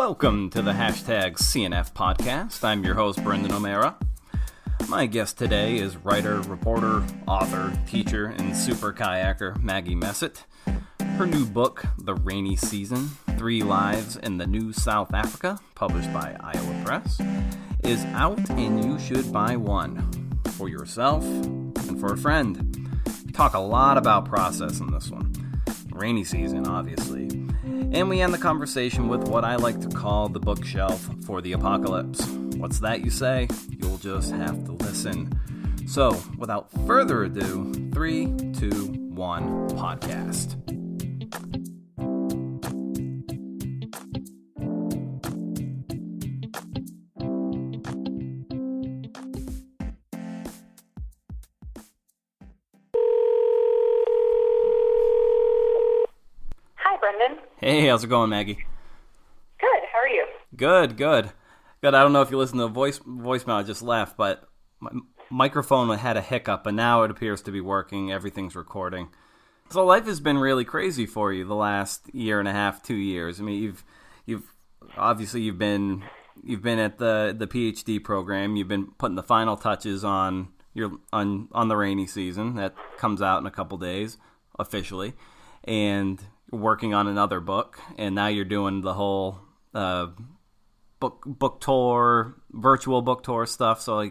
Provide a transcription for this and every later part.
Welcome to the hashtag CNF podcast. I'm your host, Brendan O'Mara. My guest today is writer, reporter, author, teacher, and super kayaker Maggie Messitt. Her new book, The Rainy Season, 3 Lives in the New South Africa, published by Iowa Press, is out and you should buy one for yourself and for a friend. We talk a lot about process in this one. Rainy season, obviously. And we end the conversation with what I like to call the bookshelf for the apocalypse. What's that, you say? You'll just have to listen. So, without further ado, 3, 2, 1, podcast. Brendan. Hey, how's it going, Maggie? Good. How are you? Good. I don't know if you listened to the voicemail I just left, but my microphone had a hiccup, but now it appears to be working. Everything's recording. So life has been really crazy for you the last year and a half, 2 years. I mean, you've been at the PhD program. You've been putting the final touches on the rainy season that comes out in a couple days officially, and working on another book, and now you're doing the whole book tour, virtual book tour stuff. So,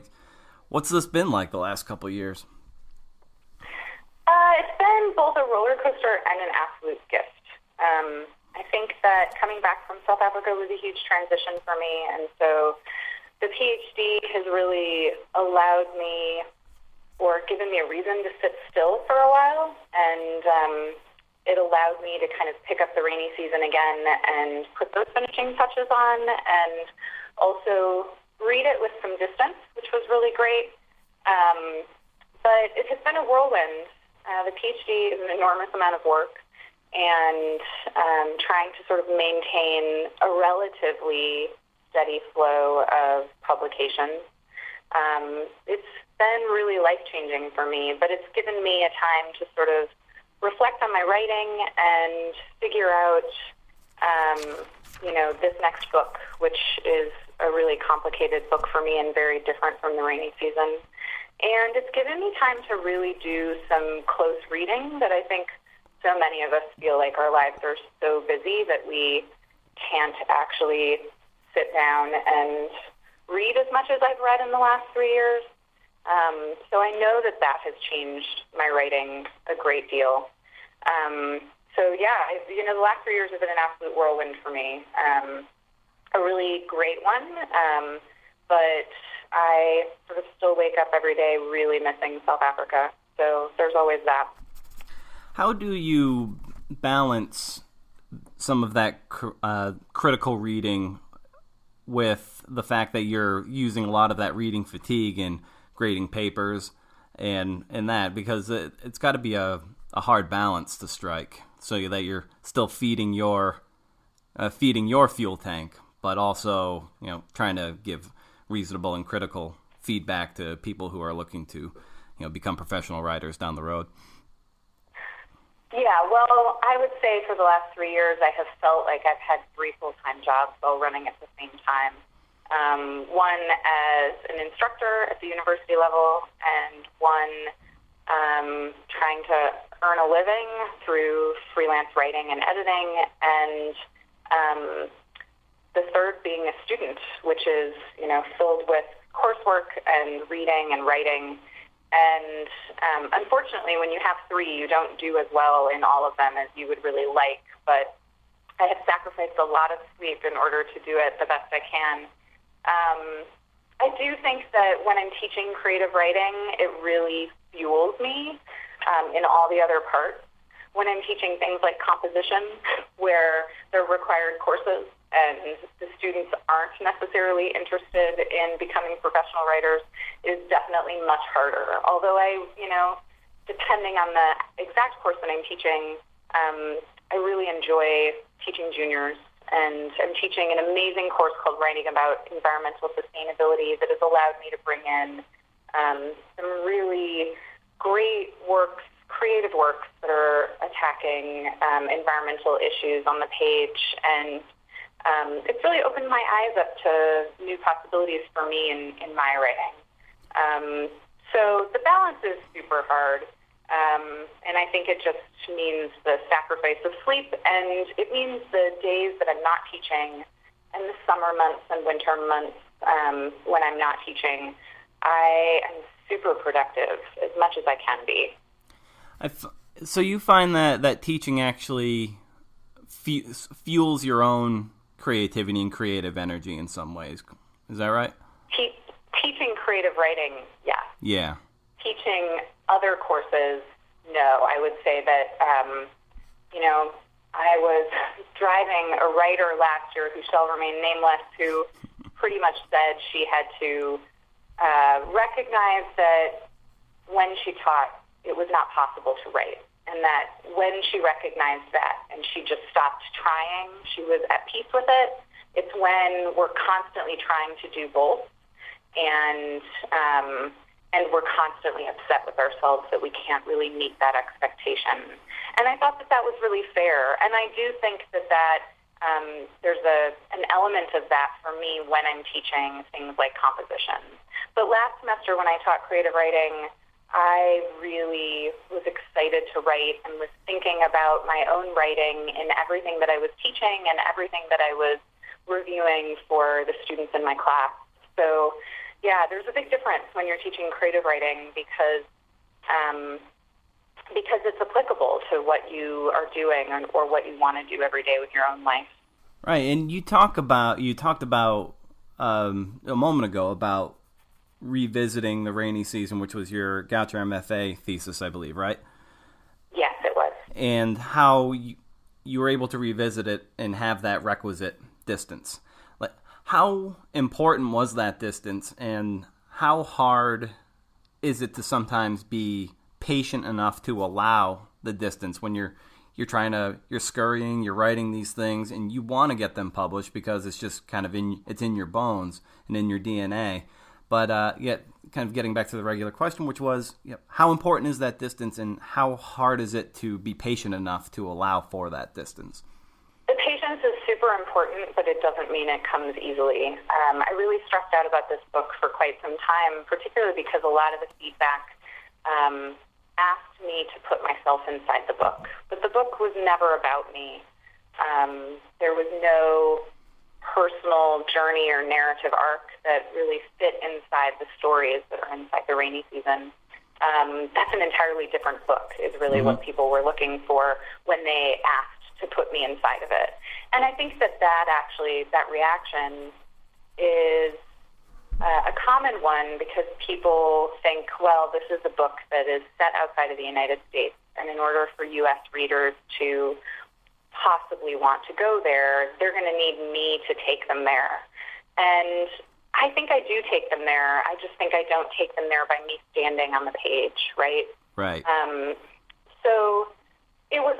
what's this been like the last couple of years? It's been both a roller coaster and an absolute gift. I think that coming back from South Africa was a huge transition for me, and so the PhD has really allowed me, or given me a reason to sit still for a while, and it allowed me to kind of pick up the rainy season again and put those finishing touches on, and also read it with some distance, which was really great. But it has been a whirlwind. The PhD is an enormous amount of work, and trying to sort of maintain a relatively steady flow of publications. It's been really life-changing for me, but it's given me a time to sort of reflect on my writing and figure out, this next book, which is a really complicated book for me and very different from the rainy season. And it's given me time to really do some close reading that I think so many of us feel like our lives are so busy that we can't actually sit down and read as much as I've read in the last 3 years. So I know that has changed my writing a great deal. The last 3 years have been an absolute whirlwind for me. A really great one, but I sort of still wake up every day really missing South Africa. So there's always that. How do you balance some of that critical reading with the fact that you're using a lot of that reading fatigue in grading papers and that, because it's got to be a hard balance to strike, so that you're still feeding your fuel tank, but also trying to give reasonable and critical feedback to people who are looking to become professional writers down the road. Yeah, well, I would say for the last 3 years I have felt like I've had 3 full-time jobs all running at the same time. One as an instructor at the university level, and one trying to earn a living through freelance writing and editing, and the third being a student, which is, filled with coursework and reading and writing. And unfortunately, when you have 3, you don't do as well in all of them as you would really like, but I have sacrificed a lot of sleep in order to do it the best I can. I do think that when I'm teaching creative writing, it really fuels me in all the other parts. When I'm teaching things like composition, where they're required courses and the students aren't necessarily interested in becoming professional writers, is definitely much harder. Although depending on the exact course that I'm teaching, I really enjoy teaching juniors. And I'm teaching an amazing course called Writing About Environmental Sustainability that has allowed me to bring in some really great works, creative works that are attacking environmental issues on the page. And it's really opened my eyes up to new possibilities for me in my writing. So the balance is super hard, and I think it just means the sacrifice of sleep, and it means the days that I'm not teaching, and the summer months and winter months when I'm not teaching, I am super productive as much as I can be. So you find that teaching actually fuels your own creativity and creative energy in some ways. Is that right? Teaching creative writing, yeah. Yeah. Teaching other courses, no. I would say that, I was driving a writer last year who shall remain nameless, who pretty much said she had to recognize that when she taught, it was not possible to write. And that when she recognized that and she just stopped trying, she was at peace with it. It's when we're constantly trying to do both and we're constantly upset with ourselves that we can't really meet that expectation. And I thought that was really fair. And I do think that there's an element of that for me when I'm teaching things like composition. But last semester when I taught creative writing, I really was excited to write and was thinking about my own writing in everything that I was teaching and everything that I was reviewing for the students in my class. So, yeah, there's a big difference when you're teaching creative writing because it's applicable to what you are doing or what you want to do every day with your own life. Right, and you talked about a moment ago about revisiting the rainy season, which was your Goucher MFA thesis, I believe, right? Yes, it was. And how you were able to revisit it and have that requisite distance. Like, how important was that distance, and how hard is it to sometimes be patient enough to allow the distance when you're scurrying, you're writing these things, and you want to get them published because it's just kind of it's in your bones and in your DNA. But yet, kind of getting back to the regular question, which was, how important is that distance, and how hard is it to be patient enough to allow for that distance? The patience is super important, but it doesn't mean it comes easily. I really stressed out about this book for quite some time, particularly because a lot of the feedback asked me to put myself inside the book. But the book was never about me. There was no personal journey or narrative arc that really fit inside the stories that are inside the rainy season. That's an entirely different book, is really what people were looking for when they asked to put me inside of it. And I think that reaction is a common one because people think, well, this is a book that is set outside of the United States, and in order for U.S. readers to possibly want to go there, they're going to need me to take them there. And I think I do take them there. I just think I don't take them there by me standing on the page, right? Right. So it was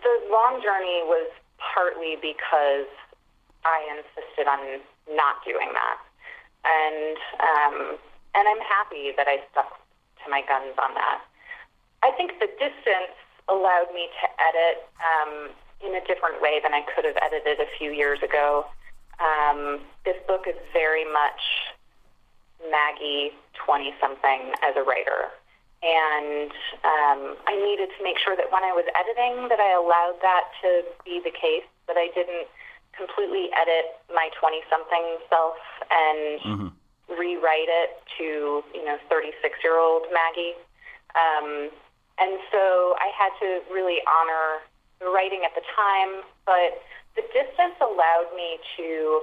the long journey was partly because I insisted on not doing that. And I'm happy that I stuck to my guns on that. I think the distance allowed me to edit in a different way than I could have edited a few years ago. This book is very much Maggie, 20-something, as a writer. And I needed to make sure that when I was editing that I allowed that to be the case, that I didn't completely edit my 20-something self and rewrite it to, 36-year-old Maggie. And so I had to really honor the writing at the time, but the distance allowed me to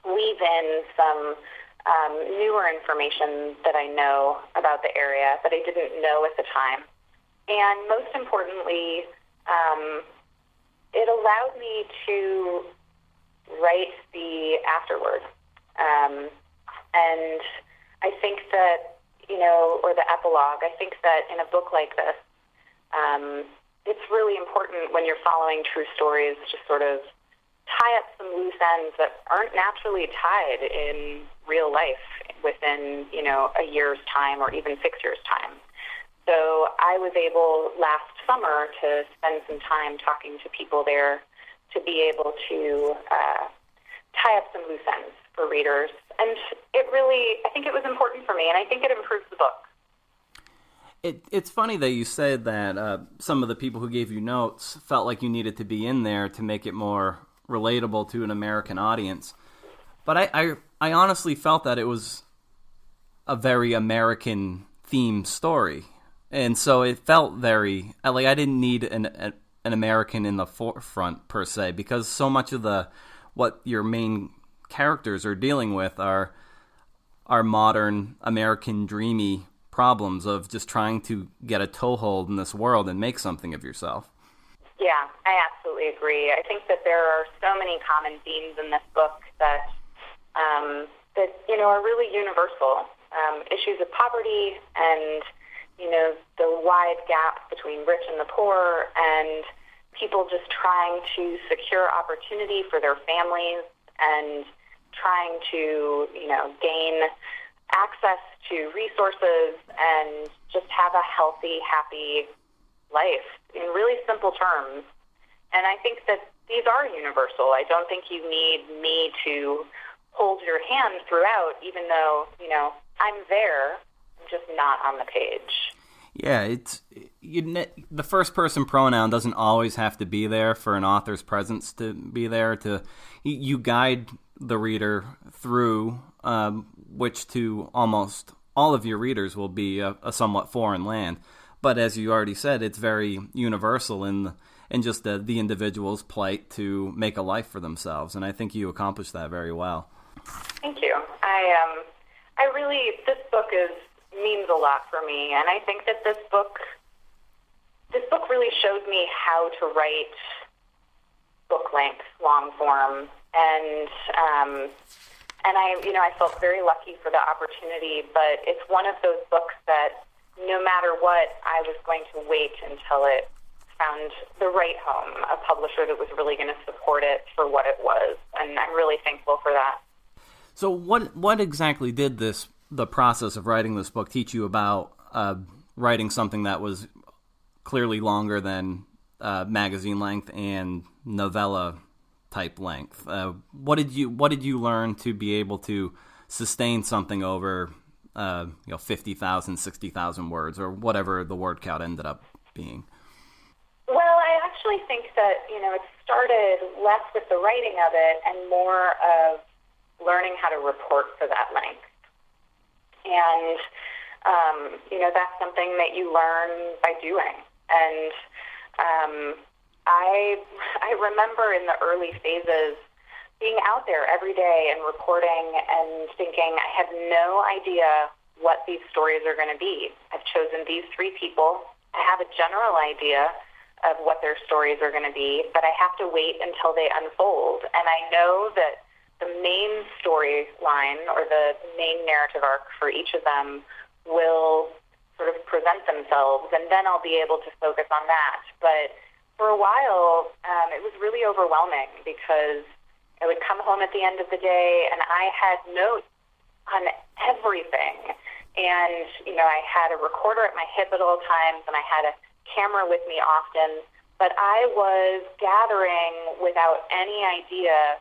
weave in some newer information that I know about the area that I didn't know at the time. And most importantly, it allowed me to write the afterword. And I think that, or the epilogue, I think that in a book like this, it's really important when you're following true stories to sort of tie up some loose ends that aren't naturally tied in real life within, a year's time or even 6 years' time. So I was able last summer to spend some time talking to people there to be able to tie up some loose ends for readers. And I think it was important for me, and I think it improves the book. It's funny that you said that some of the people who gave you notes felt like you needed to be in there to make it more relatable to an American audience. But I honestly felt that it was a very American-themed story. And so it felt very, like I didn't need an American in the forefront, per se, because so much of what your main characters are dealing with are modern American dreamy problems of just trying to get a toehold in this world and make something of yourself. Yeah, I absolutely agree. I think that there are so many common themes in this book that are really universal. Issues of poverty and, the wide gap between rich and the poor, and people just trying to secure opportunity for their families and trying to, gain access to resources and just have a healthy, happy life in really simple terms. And I think that these are universal. I don't think you need me to hold your hand throughout, even though, I'm there, I'm just not on the page. Yeah, the first person pronoun doesn't always have to be there for an author's presence to be there. You guide the reader through, which to almost all of your readers will be a somewhat foreign land. But as you already said, it's very universal in just the individual's plight to make a life for themselves, and I think you accomplished that very well. Thank you. This book means a lot for me, and I think that this book really showed me how to write book length, long form, and I felt very lucky for the opportunity. But it's one of those books that no matter what, I was going to wait until it found the right home, a publisher that was really going to support it for what it was, and I'm really thankful for that. So what exactly did the process of writing this book teach you about writing something that was clearly longer than magazine length and novella type length? What did you learn to be able to sustain something over 50,000, 60,000 words, or whatever the word count ended up being? Well, I actually think that it started less with the writing of it and more of learning how to report for that length. And, that's something that you learn by doing. And I remember in the early phases being out there every day and reporting and thinking, I have no idea what these stories are going to be. I've chosen these 3 people. I have a general idea of what their stories are going to be, but I have to wait until they unfold. And I know that the main storyline or the main narrative arc for each of them will sort of present themselves, and then I'll be able to focus on that. But for a while, it was really overwhelming because I would come home at the end of the day and I had notes on everything. And, I had a recorder at my hip at all times, and I had a camera with me often, but I was gathering without any idea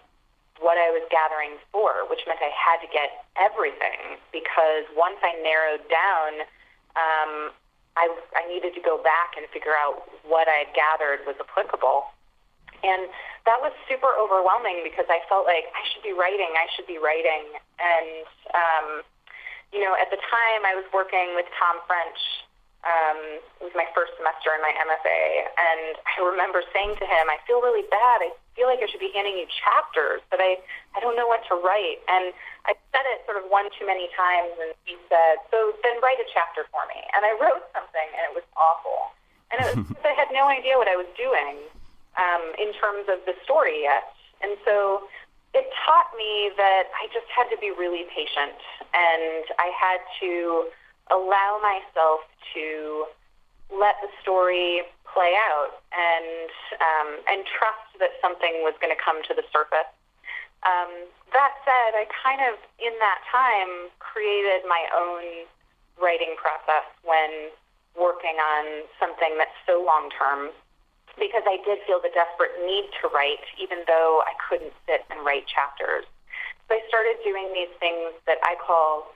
what I was gathering for, which meant I had to get everything, because once I narrowed down, I needed to go back and figure out what I had gathered was applicable. And that was super overwhelming because I felt like I should be writing. And, at the time I was working with Tom French. It was my first semester in my MFA, and I remember saying to him, I feel really bad. I feel like I should be handing you chapters, but I don't know what to write. And I said it sort of one too many times, and he said, so then write a chapter for me. And I wrote something, and it was awful. And it was because I had no idea what I was doing in terms of the story yet. And so it taught me that I just had to be really patient, and I had to allow myself to let the story play out and trust that something was going to come to the surface. That said, I kind of, in that time, created my own writing process when working on something that's so long-term. because I did feel the desperate need to write, even though I couldn't sit and write chapters. So I started doing these things that I call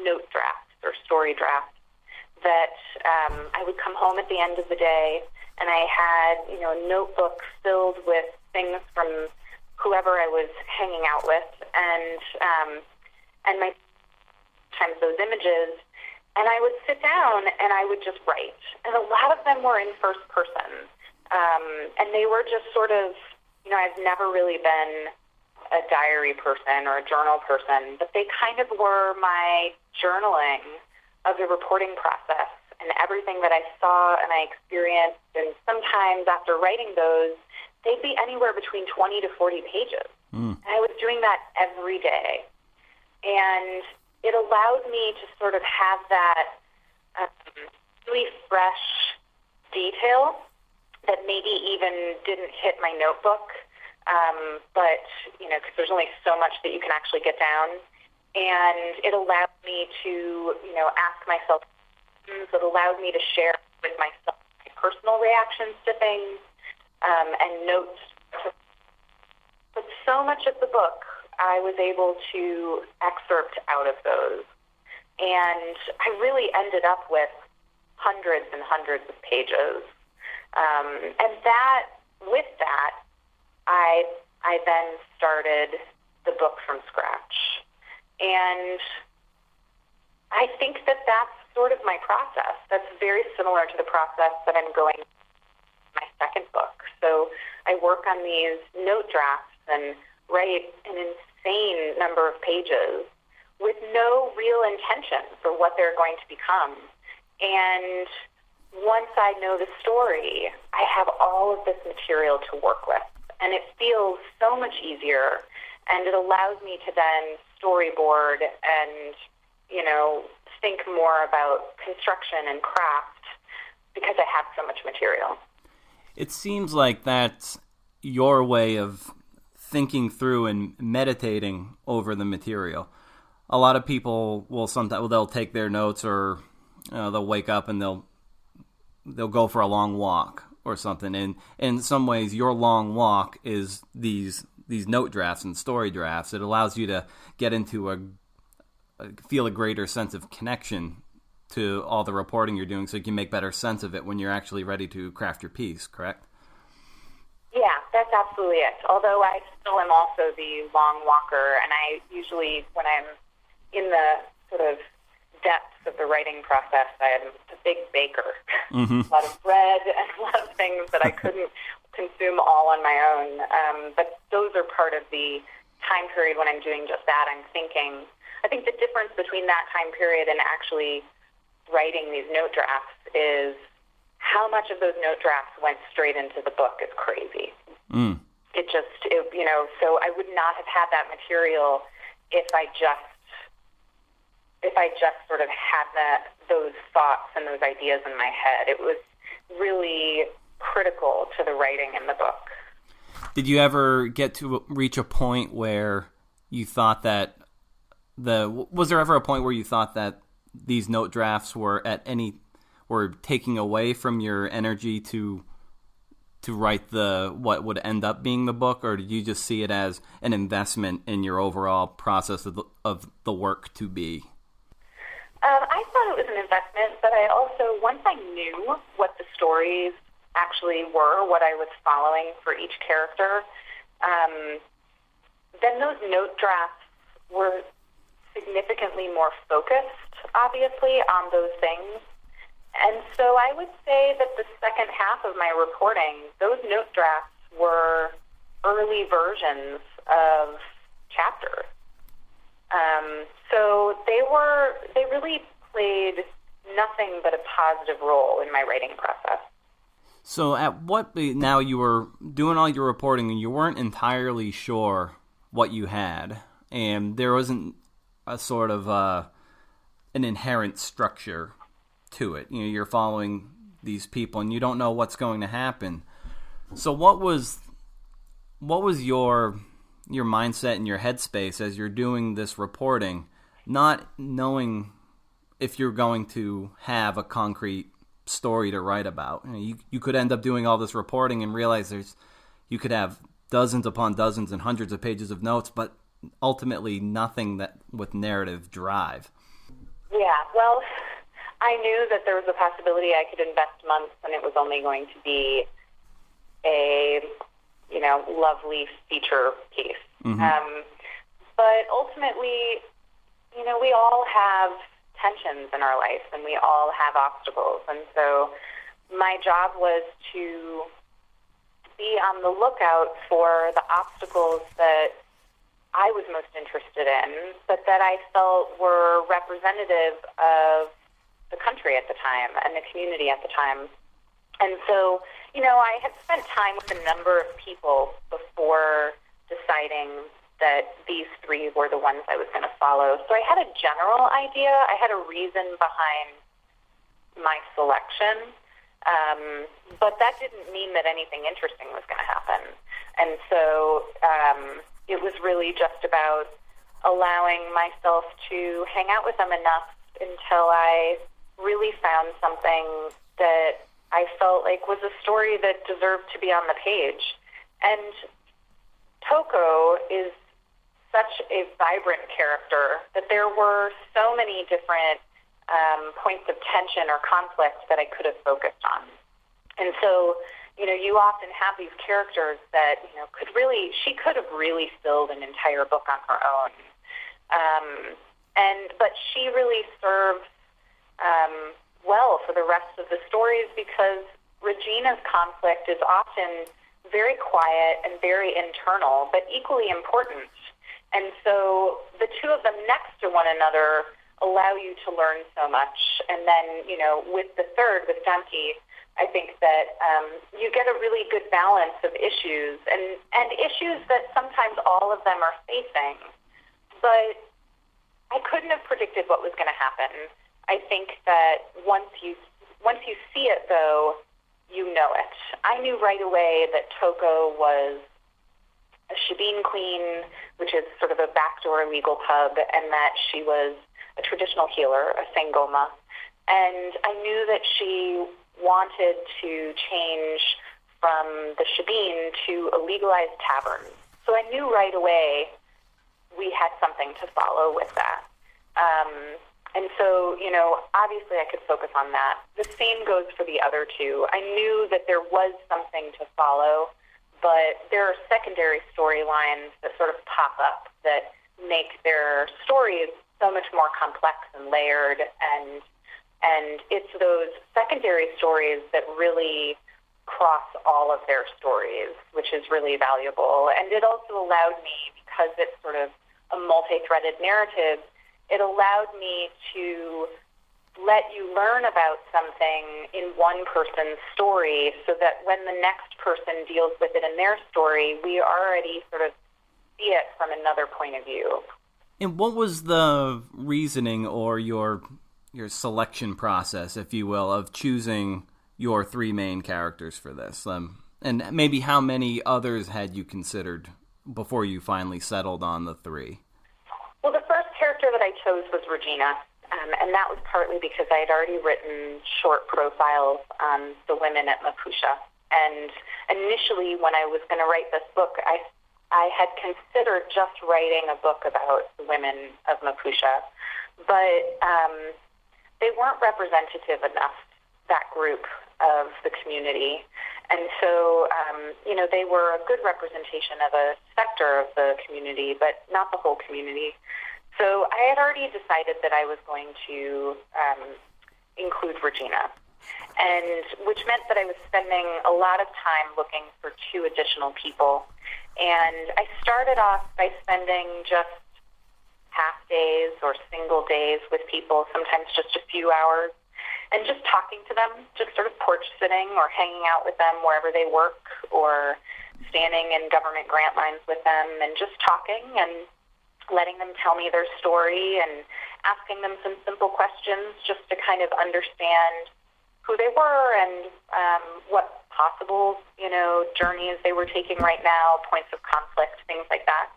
note drafts or story drafts, that I would come home at the end of the day and I had, a notebook filled with things from whoever I was hanging out with, and my times those images, and I would sit down and I would just write. And a lot of them were in first person, and they were just sort of, I've never really been a diary person or a journal person, but they kind of were my journaling of the reporting process and everything that I saw and I experienced. And sometimes after writing those, they'd be anywhere between 20 to 40 pages. And I was doing that every day. And it allowed me to sort of have that really fresh detail that maybe even didn't hit my notebook, but, because there's only so much that you can actually get down. And it allowed me to, ask myself questions. It allowed me to share with myself my personal reactions to things, and notes. But so much of the book I was able to excerpt out of those. And I really ended up with hundreds and hundreds of pages. And with that, I then started the book from scratch. And I think that that's sort of my process. That's very similar to the process that I'm going in my second book. So I work on these note drafts and write an insane number of pages with no real intention for what they're going to become. And once I know the story, I have all of this material to work with. And it feels so much easier, and it allows me to then storyboard and, think more about construction and craft because I have so much material. It seems like that's your way of thinking through and meditating over the material. A lot of people will sometimes they'll take their notes, or they'll wake up and they'll go for a long walk or something. And in some ways, your long walk is these note drafts and story drafts. It allows you to get into feel a greater sense of connection to all the reporting you're doing, so you can make better sense of it when you're actually ready to craft your piece, correct? Yeah, that's absolutely it. Although I still am also the long walker, and I usually, when I'm in the sort of depths of the writing process, I'm a big baker. A lot of bread and a lot of things that I couldn't consume all on my own. But those are part of the time period when I'm doing just that. I think the difference between that time period and actually writing these note drafts is how much of those note drafts went straight into the book is crazy. So I would not have had that material if I just sort of had those thoughts and those ideas in my head. It was really critical to the writing in the book. Did you ever get to reach a point where you thought that was there ever a point where you thought that these note drafts were taking away from your energy to write what would end up being the book, or did you just see it as an investment in your overall process of the work to be? I thought it was an investment, but I also, once I knew what the stories actually were, what I was following for each character, then those note drafts were significantly more focused, obviously, on those things. And so I would say that the second half of my reporting, those note drafts were early versions of chapters. So they really played nothing but a positive role in my writing process. So now you were doing all your reporting and you weren't entirely sure what you had, and there wasn't a sort of an inherent structure to it. You're following these people and you don't know what's going to happen. So what was your mindset and your headspace as you're doing this reporting, not knowing if you're going to have a concrete story to write about. You could end up doing all this reporting and realize you could have dozens upon dozens and hundreds of pages of notes, but ultimately nothing that with narrative drive. Yeah, well, I knew that there was a possibility I could invest months and it was only going to be a, lovely feature piece. Mm-hmm. But ultimately, we all have tensions in our life and we all have obstacles. And so my job was to be on the lookout for the obstacles that I was most interested in, but that I felt were representative of the country at the time and the community at the time. And so, I had spent time with a number of people before deciding that these three were the ones I was going to follow. So I had a general idea. I had a reason behind my selection, but that didn't mean that anything interesting was going to happen. And so it was really just about allowing myself to hang out with them enough until I really found something that I felt like was a story that deserved to be on the page. And Toko is such a vibrant character that there were so many different points of tension or conflict that I could have focused on. And so, you often have these characters that, she could have really filled an entire book on her own. But she really serves well for the rest of the stories because Regina's conflict is often very quiet and very internal, but equally important. And so the two of them next to one another allow you to learn so much. And then, with the third, with Dante, I think that you get a really good balance of issues and issues that sometimes all of them are facing. But I couldn't have predicted what was going to happen. I think that once you see it, though, you know it. I knew right away that Toko was a shebeen queen, which is sort of a backdoor legal pub, and that she was a traditional healer, a sangoma. And I knew that she wanted to change from the shebeen to a legalized tavern. So I knew right away we had something to follow with that. And so, obviously I could focus on that. The same goes for the other two. I knew that there was something to follow, but there are secondary storylines that sort of pop up that make their stories so much more complex and layered, and it's those secondary stories that really cross all of their stories, which is really valuable. And it also allowed me, because it's sort of a multi-threaded narrative, it allowed me to let you learn about something in one person's story so that when the next person deals with it in their story, we already sort of see it from another point of view. And what was the reasoning or your selection process, if you will, of choosing your three main characters for this? And maybe how many others had you considered before you finally settled on the three? Well, the first character that I chose was Regina, and that was partly because I had already written short profiles on the women at Mapusha. And initially, when I was going to write this book, I had considered just writing a book about the women of Mapusha, but they weren't representative enough, that group of the community. And so, they were a good representation of a sector of the community, but not the whole community. So I had already decided that I was going to include Regina, and which meant that I was spending a lot of time looking for two additional people. And I started off by spending just half days or single days with people, sometimes just a few hours, and just talking to them, just sort of porch sitting or hanging out with them wherever they work, or standing in government grant lines with them and just talking and letting them tell me their story and asking them some simple questions just to kind of understand who they were and what possible, journeys they were taking right now, points of conflict, things like that.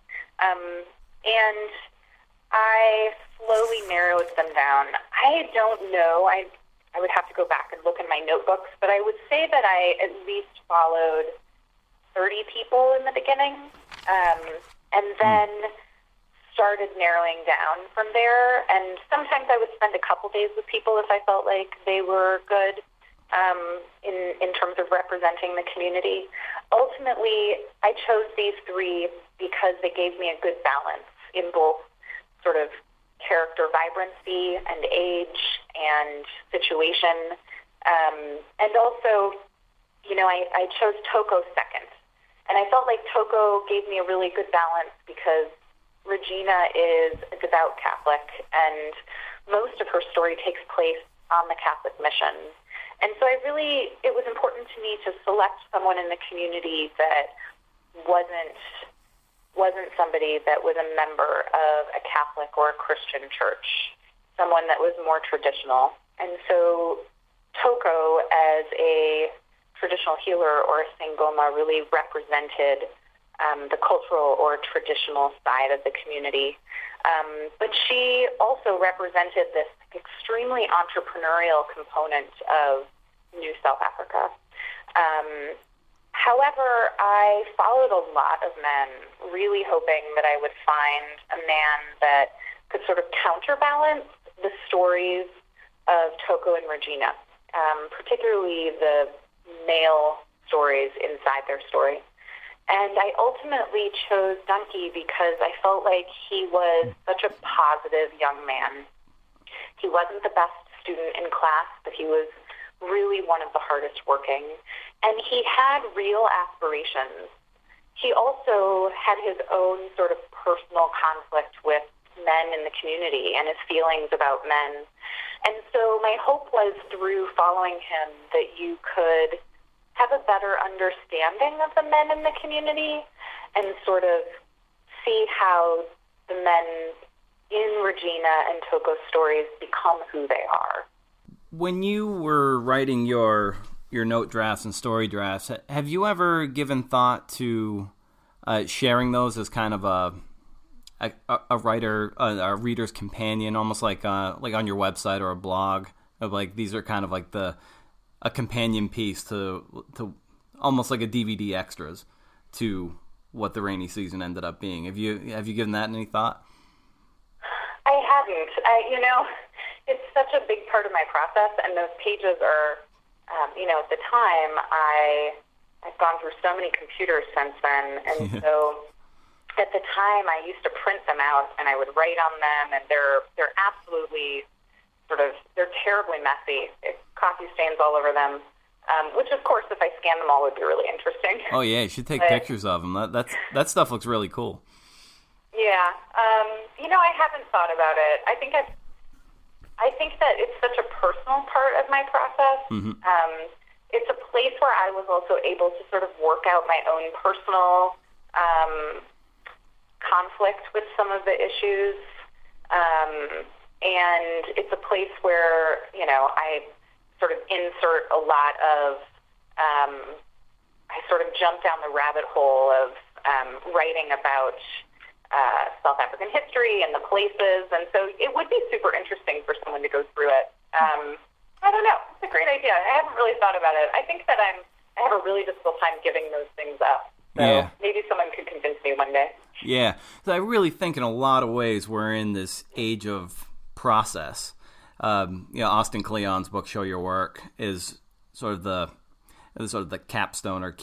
And I slowly narrowed them down. I don't know. I would have to go back and look in my notebooks, but I would say that I at least followed 30 people in the beginning, and then started narrowing down from there. And sometimes I would spend a couple days with people if I felt like they were good in terms of representing the community. Ultimately, I chose these three because they gave me a good balance in both sort of character vibrancy and age and situation. And also, I chose Toko second. And I felt like Toko gave me a really good balance because Regina is a devout Catholic, and most of her story takes place on the Catholic mission. And so it was important to me to select someone in the community that wasn't somebody that was a member of a Catholic or a Christian church, someone that was more traditional. And so Toko, as a traditional healer or a Sangoma, really represented the cultural or traditional side of the community. But she also represented this extremely entrepreneurial component of New South Africa. However, I followed a lot of men, really hoping that I would find a man that could sort of counterbalance the stories of Toko and Regina, particularly the male stories inside their story. And I ultimately chose Dunky because I felt like he was such a positive young man. He wasn't the best student in class, but he was really one of the hardest working. And he had real aspirations. He also had his own sort of personal conflict with men in the community and his feelings about men. And so my hope was through following him that you could have a better understanding of the men in the community and sort of see how the men in Regina and Toko's stories become who they are. When you were writing your note drafts and story drafts, have you ever given thought to sharing those as kind of a writer, a reader's companion, almost like on your website or a blog? Of like these are kind of like a companion piece to almost like a DVD extras to what the rainy season ended up being. Have you given that any thought? I haven't. It's such a big part of my process, and those pages are, at the time I've gone through so many computers since then, and so at the time I used to print them out and I would write on them, and they're absolutely they're terribly messy. Coffee stains all over them, which of course, if I scan them all, would be really interesting. Oh yeah, you should take pictures of them. That stuff looks really cool. Yeah, I haven't thought about it. I think that it's such a personal part of my process. Mm-hmm. It's a place where I was also able to sort of work out my own personal conflict with some of the issues. And it's a place where, I sort of insert a lot of, I sort of jump down the rabbit hole of writing about South African history and the places. And so it would be super interesting for someone to go through it. I don't know. It's a great idea. I haven't really thought about it. I think that I have a really difficult time giving those things up. So maybe someone could convince me one day. Yeah. So I really think in a lot of ways we're in this age of process. Austin Kleon's book "Show Your Work" is sort of the capstone or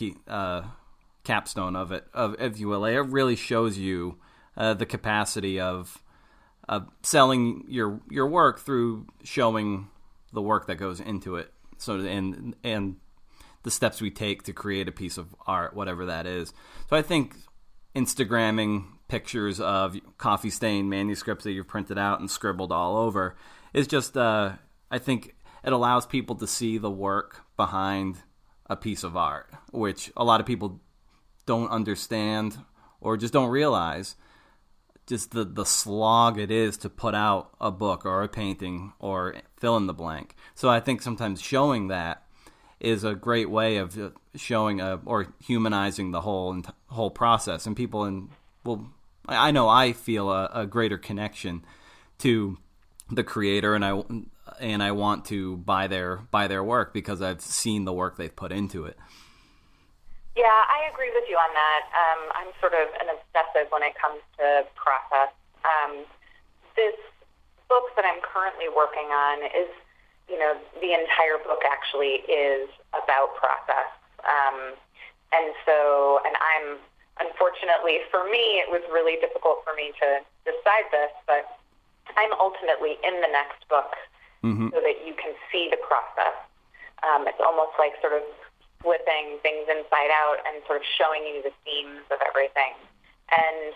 capstone of it, if you will. It really shows you the capacity of selling your work through showing the work that goes into it. So and the steps we take to create a piece of art, whatever that is. So I think Instagramming pictures of coffee stained manuscripts that you've printed out and scribbled all over is just, I think it allows people to see the work behind a piece of art, which a lot of people don't understand or just don't realize just the slog it is to put out a book or a painting or fill in the blank. So I think sometimes showing that is a great way of showing or humanizing the whole process, and people I know I feel a greater connection to the creator, and and I want to buy their work because I've seen the work they've put into it. Yeah, I agree with you on that. I'm sort of an obsessive when it comes to process. This book that I'm currently working on is, the entire book actually is about process. And I'm, unfortunately for me, it was really difficult for me to decide this, but I'm ultimately in the next book so that you can see the process. It's almost like sort of flipping things inside out and sort of showing you the themes of everything. And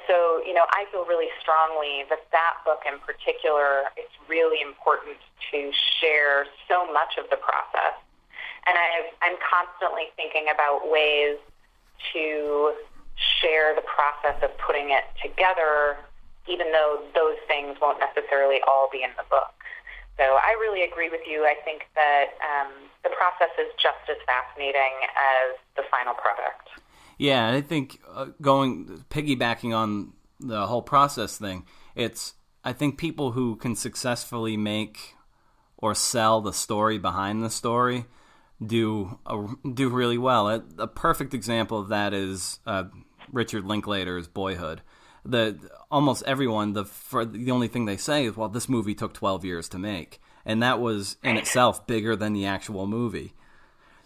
so, I feel really strongly that book in particular, it's really important to share so much of the process. And I'm constantly thinking about ways to share the process of putting it together, even though those things won't necessarily all be in the book. So I really agree with you. I think that the process is just as fascinating as the final product. Yeah, I think piggybacking on the whole process thing, I think people who can successfully make or sell the story behind the story do really well. A perfect example of that is Richard Linklater's Boyhood. Almost everyone, the only thing they say is, well, this movie took 12 years to make. And that was in itself bigger than the actual movie.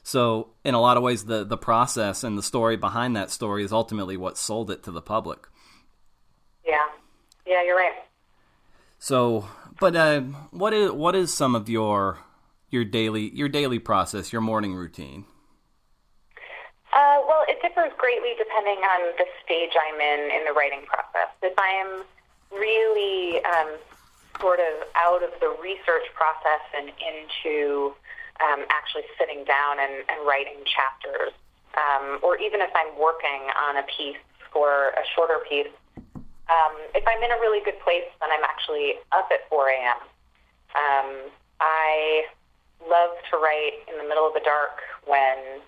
So in a lot of ways, the process and the story behind that story is ultimately what sold it to the public. Yeah, you're right. So, but what is some of your daily process, your morning routine? Well, it differs greatly depending on the stage I'm in the writing process. If I am really sort of out of the research process and into actually sitting down and writing chapters, or even if I'm working on a piece for a shorter piece, if I'm in a really good place, then I'm actually up at 4 a.m. I love to write in the middle of the dark when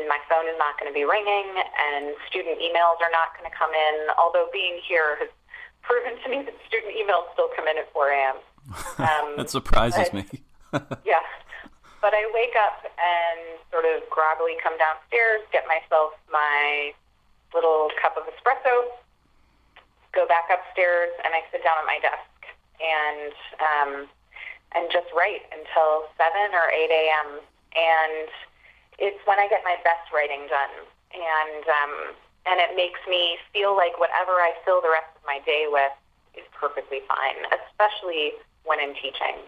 my phone is not going to be ringing and student emails are not going to come in, although being here has proven to me that student emails still come in at 4 a.m. That surprises me. Yeah. But I wake up and sort of groggily come downstairs, get myself my little cup of espresso, go back upstairs, and I sit down at my desk and just write until 7 or 8 a.m. And it's when I get my best writing done. And it makes me feel like whatever I fill the rest of my day with is perfectly fine, especially when I'm teaching.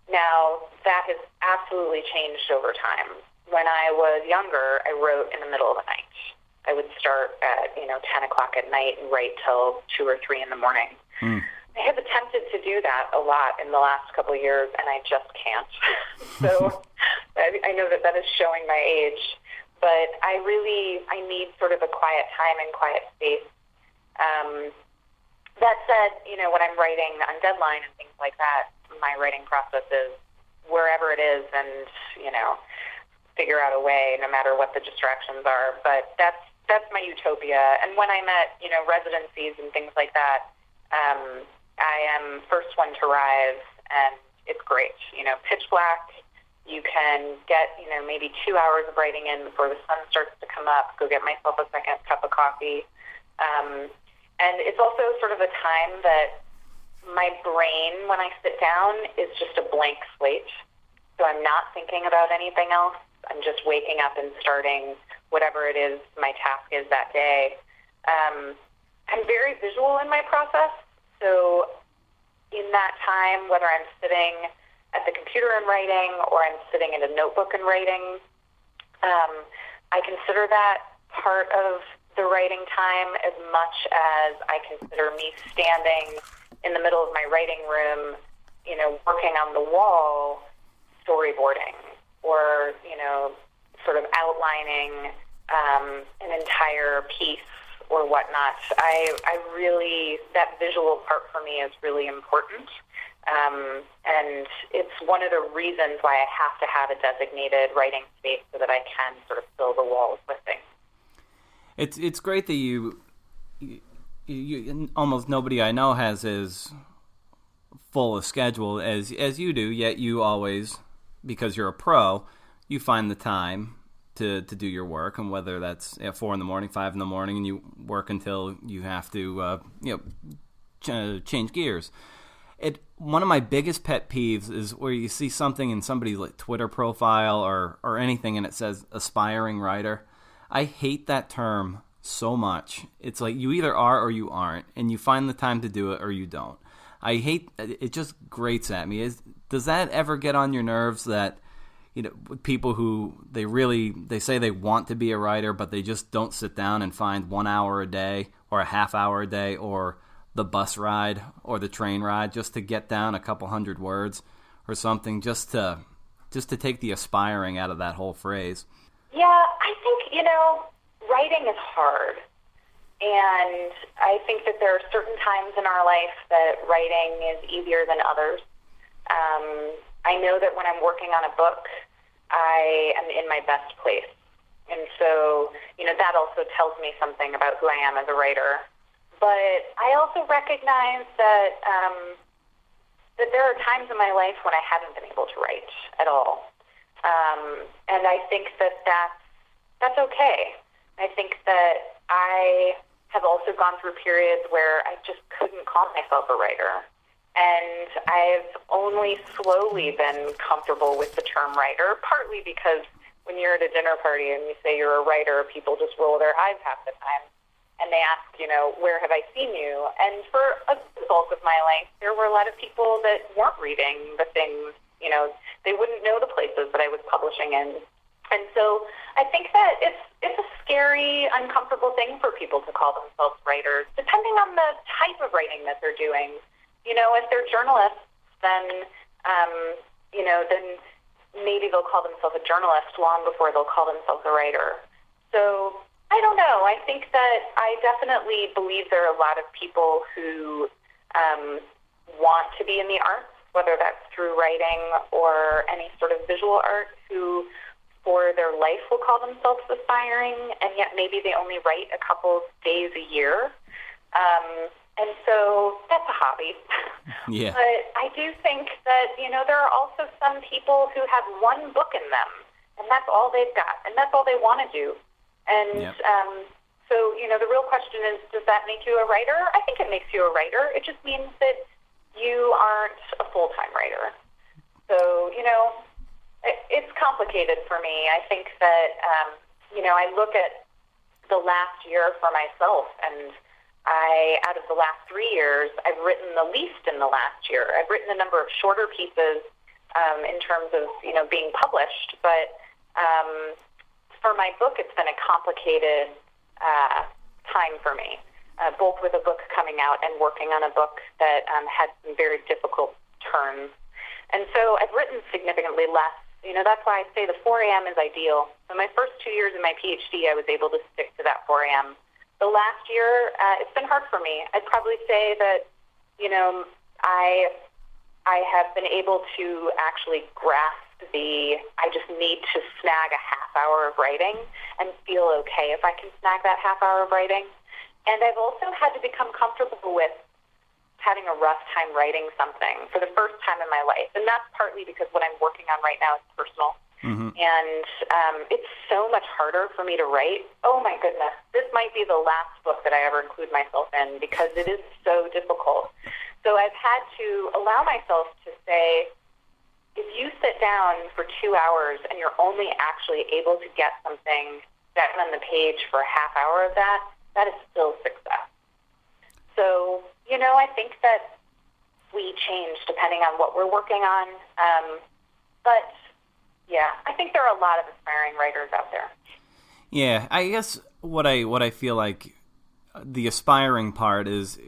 Now, that has absolutely changed over time. When I was younger, I wrote in the middle of the night. I would start at 10 o'clock at night and write till 2 or 3 in the morning. I have attempted to do that a lot in the last couple of years, and I just can't. So I know that is showing my age, but I need sort of a quiet time and quiet space. That said, when I'm writing on deadline and things like that, my writing process is wherever it is and, figure out a way no matter what the distractions are. But that's my utopia. And when I'm at, residencies and things like that, I am first one to rise, and it's great. Pitch black, you can get, maybe 2 hours of writing in before the sun starts to come up, go get myself a second cup of coffee. And it's also sort of a time that my brain, when I sit down, is just a blank slate. So I'm not thinking about anything else. I'm just waking up and starting whatever it is my task is that day. I'm very visual in my process. So in that time, whether I'm sitting at the computer and writing or I'm sitting in a notebook and writing, I consider that part of the writing time as much as I consider me standing in the middle of my writing room, working on the wall, storyboarding, or, sort of outlining an entire piece or whatnot. I really, that visual part for me is really important. And it's one of the reasons why I have to have a designated writing space so that I can sort of fill the walls with things. It's great that you almost nobody I know has as full a schedule as you do, yet you always, because you're a pro, you find the time to do your work, and whether that's at 4 in the morning, 5 in the morning, and you work until you have to change gears. One of my biggest pet peeves is where you see something in somebody's like Twitter profile or anything, and it says aspiring writer. I hate that term so much. It's like you either are or you aren't, and you find the time to do it or you don't. I hate it. Just grates at me. Does that ever get on your nerves that, people who they say they want to be a writer, but they just don't sit down and find 1 hour a day or a half hour a day or the bus ride or the train ride just to get down a couple hundred words or something, just to take the aspiring out of that whole phrase? Yeah, I think, writing is hard. And I think that there are certain times in our life that writing is easier than others. I know that when I'm working on a book, I am in my best place. And so, that also tells me something about who I am as a writer. But I also recognize that that there are times in my life when I haven't been able to write at all. And I think that that's okay. I think that I have also gone through periods where I just couldn't call myself a writer. And I've only slowly been comfortable with the term writer, partly because when you're at a dinner party and you say you're a writer, people just roll their eyes half the time. And they ask, where have I seen you? And for a bulk of my life, there were a lot of people that weren't reading the things, they wouldn't know the places that I was publishing in. And so I think that it's a scary, uncomfortable thing for people to call themselves writers, depending on the type of writing that they're doing. If they're journalists, then, then maybe they'll call themselves a journalist long before they'll call themselves a writer. So I don't know. I think that I definitely believe there are a lot of people who want to be in the arts, whether that's through writing or any sort of visual art, who for their life will call themselves aspiring, and yet maybe they only write a couple days a year. And so that's a hobby. Yeah. But I do think that, there are also some people who have one book in them, and that's all they've got, and that's all they want to do. And yep. So, the real question is, does that make you a writer? I think it makes you a writer. It just means that you aren't a full-time writer. So, it's complicated for me. I think that, I look at the last year for myself, and out of the last 3 years, I've written the least in the last year. I've written a number of shorter pieces in terms of, being published, but for my book, it's been a complicated time for me, both with a book coming out and working on a book that had some very difficult turns. And so I've written significantly less. That's why I say the 4 a.m. is ideal. So my first 2 years in my PhD, I was able to stick to that 4 a.m. The last year, it's been hard for me. I'd probably say that, I have been able to actually grasp I just need to snag a half hour of writing and feel okay if I can snag that half hour of writing. And I've also had to become comfortable with having a rough time writing something for the first time in my life. And that's partly because what I'm working on right now is personal. Mm-hmm. And it's so much harder for me to write. Oh, my goodness. This might be the last book that I ever include myself in because it is so difficult. So I've had to allow myself to say, if you sit down for 2 hours and you're only actually able to get something down on the page for a half hour of that, that is still success. So, I think that we change depending on what we're working on. But, yeah, I think there are a lot of aspiring writers out there. Yeah, I guess what I feel like the aspiring part is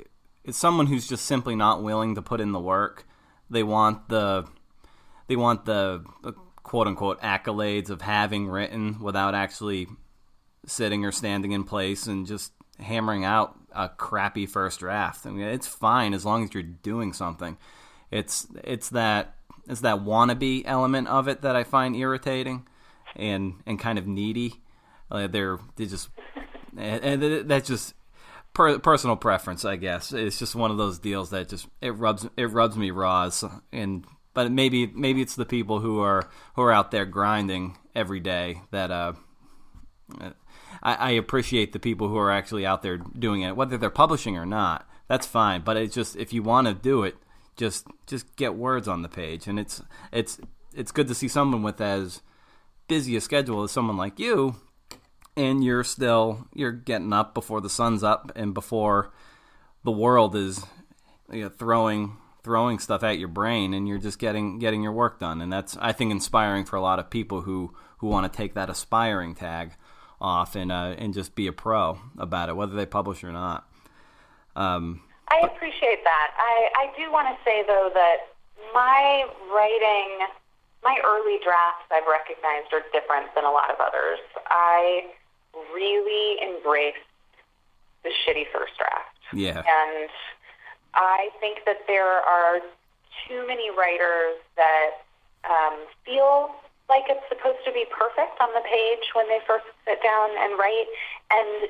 it's someone who's just simply not willing to put in the work. They want the quote-unquote accolades of having written without actually sitting or standing in place and just hammering out a crappy first draft. I mean, it's fine as long as you're doing something. It's that wannabe element of it that I find irritating and kind of needy. They just that just personal preference, I guess. It's just one of those deals that just it rubs me raw. But maybe it's the people who are out there grinding every day that I appreciate the people who are actually out there doing it, whether they're publishing or not. That's fine. But it's just, if you want to do it, just get words on the page. And it's good to see someone with as busy a schedule as someone like you, and you're getting up before the sun's up and before the world is throwing stuff at your brain, and you're just getting your work done. And that's, I think, inspiring for a lot of people who want to take that aspiring tag off and just be a pro about it, whether they publish or not. I appreciate that. I do want to say, though, that my writing, my early drafts, I've recognized, are different than a lot of others. I really embrace the shitty first draft. Yeah. And I think that there are too many writers that feel like it's supposed to be perfect on the page when they first sit down and write, and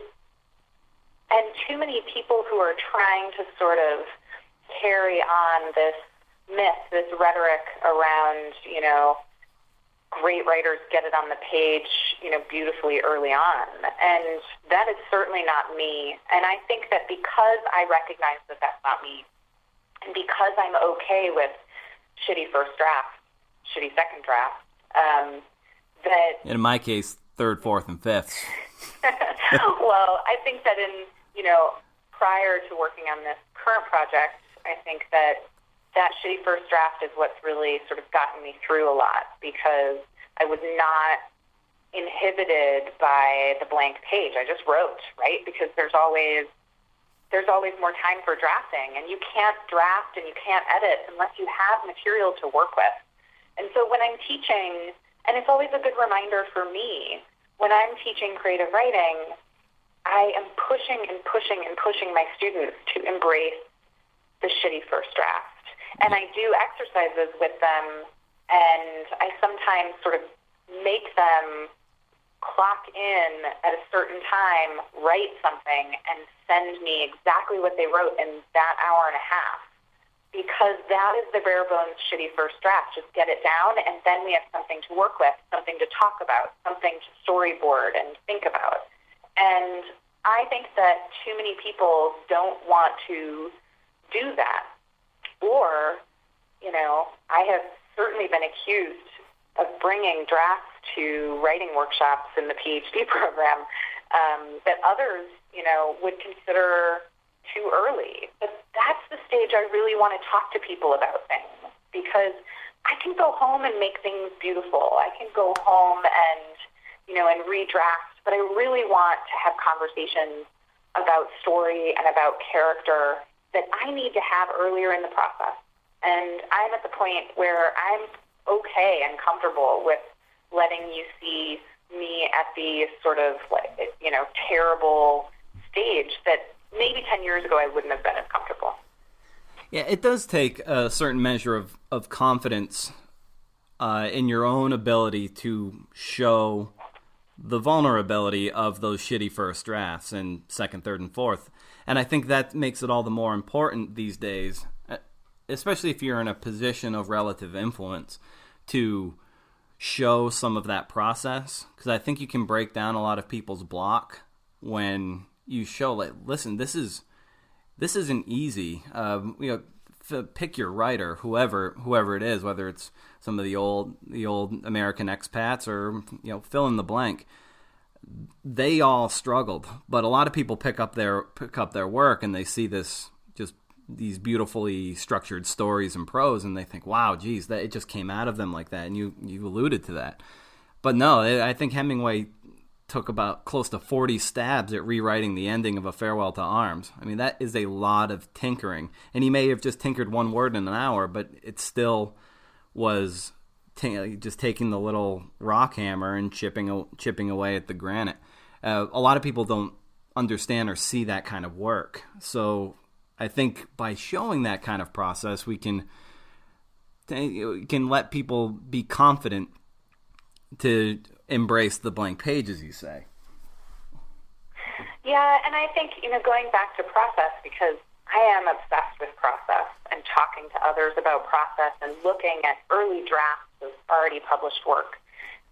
too many people who are trying to sort of carry on this myth, this rhetoric around, great writers get it on the page, beautifully early on. And that is certainly not me. And I think that because I recognize that that's not me, and because I'm okay with shitty first draft, shitty second draft, that... In my case, third, fourth, and fifth. Well, I think that prior to working on this current project, I think that shitty first draft is what's really sort of gotten me through a lot, because I was not inhibited by the blank page. I just wrote, right? Because there's always more time for drafting, and you can't draft and you can't edit unless you have material to work with. And so when I'm teaching, and it's always a good reminder for me, when I'm teaching creative writing, I am pushing and pushing and pushing my students to embrace the shitty first draft. And I do exercises with them, and I sometimes sort of make them clock in at a certain time, write something, and send me exactly what they wrote in that hour and a half. Because that is the bare bones shitty first draft. Just get it down, and then we have something to work with, something to talk about, something to storyboard and think about. And I think that too many people don't want to do that. Or, I have certainly been accused of bringing drafts to writing workshops in the PhD program that others, would consider too early. But that's the stage I really want to talk to people about things, because I can go home and make things beautiful. I can go home and redraft, but I really want to have conversations about story and about character that I need to have earlier in the process. And I'm at the point where I'm okay and comfortable with letting you see me at the sort of terrible stage that maybe 10 years ago I wouldn't have been as comfortable. Yeah, it does take a certain measure of confidence in your own ability to show the vulnerability of those shitty first drafts in second, third, and fourth. And I think that makes it all the more important these days, especially if you're in a position of relative influence, to show some of that process. Because I think you can break down a lot of people's block when you show, like, listen, this isn't easy. Pick your writer, whoever it is, whether it's some of the old American expats or fill in the blank. They all struggled, but a lot of people pick up their work and they see these beautifully structured stories and prose, and they think, wow, geez, that it just came out of them like that. And you alluded to that, but no, I think Hemingway took about close to 40 stabs at rewriting the ending of A Farewell to Arms. I mean, that is a lot of tinkering, and he may have just tinkered one word in an hour, but it still was just taking the little rock hammer and chipping away at the granite. A lot of people don't understand or see that kind of work. So I think by showing that kind of process, we can let people be confident to embrace the blank page, as you say. Yeah, and I think, going back to process, because I am obsessed with process and talking to others about process and looking at early drafts of already published work.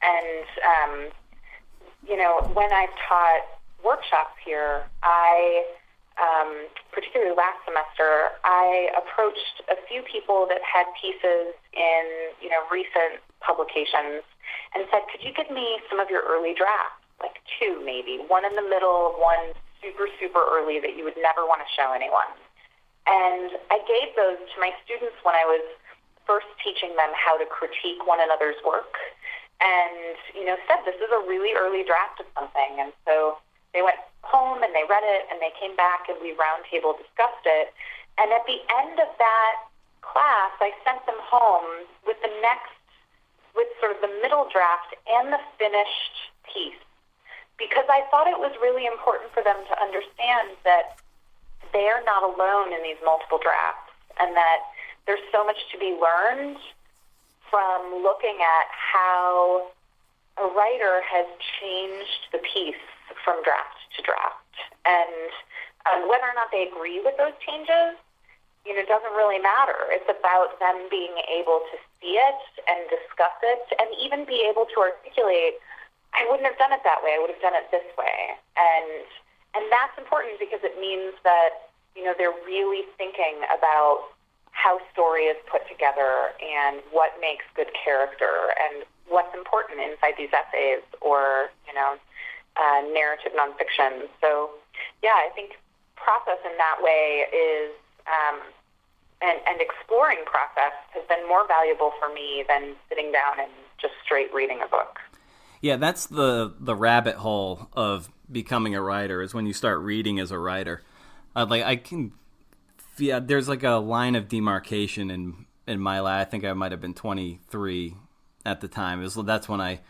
And, when I've taught workshops here, particularly last semester, I approached a few people that had pieces in, recent publications and said, could you give me some of your early drafts? Like 2 maybe, one in the middle, one super, super early that you would never want to show anyone. And I gave those to my students when I was first teaching them how to critique one another's work and, said this is a really early draft of something. And so they went home and they read it and they came back and we roundtable discussed it. And at the end of that class, I sent them home with with sort of the middle draft and the finished piece, because I thought it was really important for them to understand that they are not alone in these multiple drafts and that there's so much to be learned from looking at how a writer has changed the piece from draft to draft. And whether or not they agree with those changes, doesn't really matter. It's about them being able to see it and discuss it and even be able to articulate, I wouldn't have done it that way. I would have done it this way. And that's important because it means that, they're really thinking about how story is put together and what makes good character and what's important inside these essays or, narrative nonfiction. So, yeah, I think process in that way is, and exploring process has been more valuable for me than sitting down and just straight reading a book. Yeah, that's the rabbit hole of becoming a writer, is when you start reading as a writer. There's like a line of demarcation in my life. I think I might have been 23 at the time. That's when I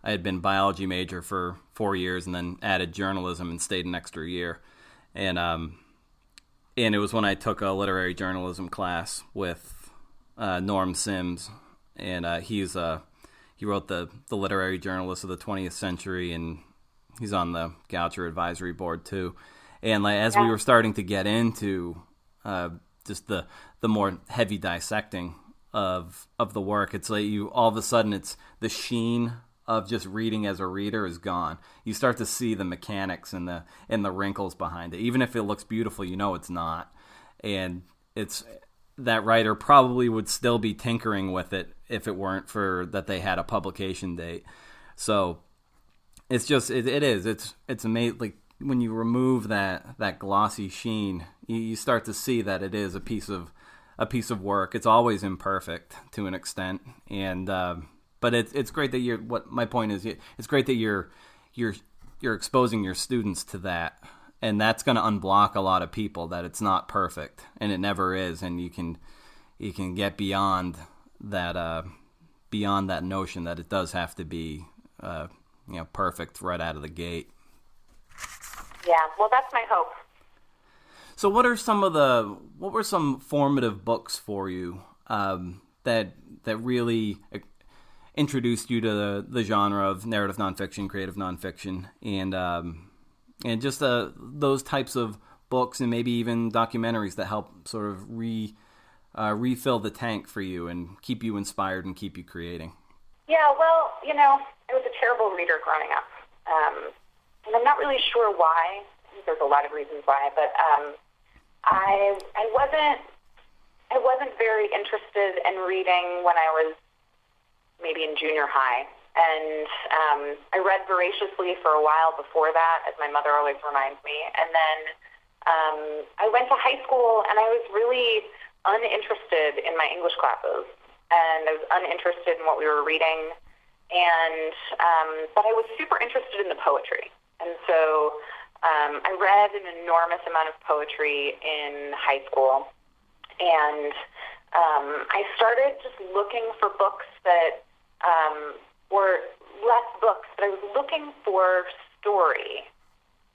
had been biology major for 4 years and then added journalism and stayed an extra year. And it was when I took a literary journalism class with Norm Sims, and he wrote the literary journalist of the 20th century, and he's on the Goucher Advisory Board too. And as we were starting to get into just the more heavy dissecting of the work, it's like all of a sudden it's the sheen of just reading as a reader is gone. You start to see the mechanics and the wrinkles behind it. Even if it looks beautiful, it's not. And it's that writer probably would still be tinkering with it if it weren't for that they had a publication date. So it's just it's amazing. Like when you remove that glossy sheen, you start to see that it is a piece of work. It's always imperfect to an extent, and but it's great that you're. What my point is, it's great that you're exposing your students to that, and that's going to unblock a lot of people that it's not perfect, and it never is, and you can get beyond that notion that it does have to be perfect right out of the gate. Yeah, well, that's my hope. So what were some formative books for you that really introduced you to the genre of narrative nonfiction, creative nonfiction, and just those types of books, and maybe even documentaries that help sort of refill the tank for you and keep you inspired and keep you creating? Yeah, well, I was a terrible reader growing up, and I'm not really sure why. I think there's a lot of reasons why, but I wasn't very interested in reading when I was maybe in junior high, and I read voraciously for a while before that, as my mother always reminds me, and then I went to high school, and I was really uninterested in my English classes, and I was uninterested in what we were reading, and but I was super interested in the poetry, and so I read an enormous amount of poetry in high school, and I started just looking for books that were less books, but I was looking for story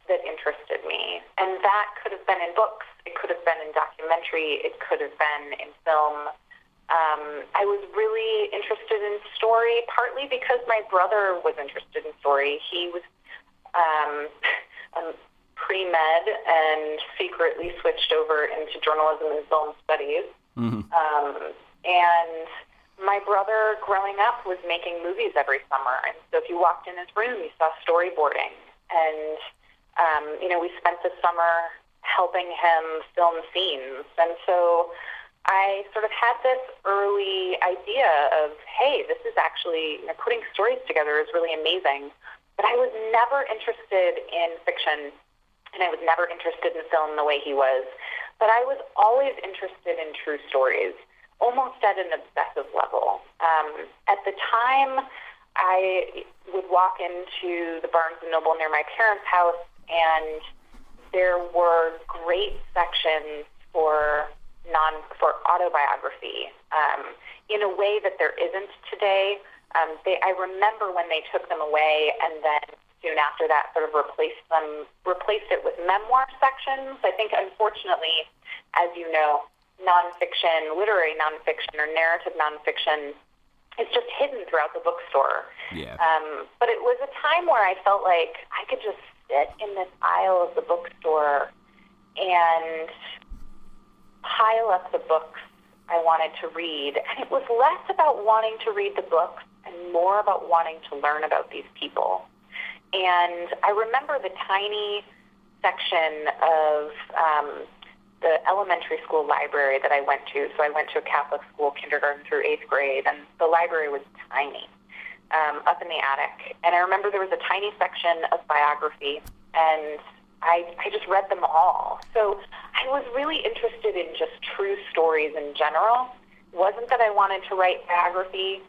that interested me, and that could have been in books, it could have been in documentary, it could have been in film. I was really interested in story, partly because my brother was interested in story. He was a pre-med and secretly switched over into journalism and film studies. Mm-hmm. And my brother, growing up, was making movies every summer. And so if you walked in his room, you saw storyboarding. And, we spent the summer helping him film scenes. And so I sort of had this early idea of, hey, this is actually, putting stories together is really amazing. But I was never interested in fiction, and I was never interested in film the way he was. But I was always interested in true stories, almost at an obsessive level. At the time, I would walk into the Barnes & Noble near my parents' house, and there were great sections for autobiography in a way that there isn't today. I remember when they took them away, and then soon after that sort of replaced it with memoir sections. I think, unfortunately, as you know, nonfiction, literary nonfiction, or narrative nonfiction is just hidden throughout the bookstore. Yeah. But it was a time where I felt like I could just sit in this aisle of the bookstore and pile up the books I wanted to read. And it was less about wanting to read the books and more about wanting to learn about these people. And I remember the tiny section of the elementary school library that I went to. So I went to a Catholic school, kindergarten through 8th grade, and the library was tiny, up in the attic. And I remember there was a tiny section of biography, and I just read them all. So I was really interested in just true stories in general. It wasn't that I wanted to write biography,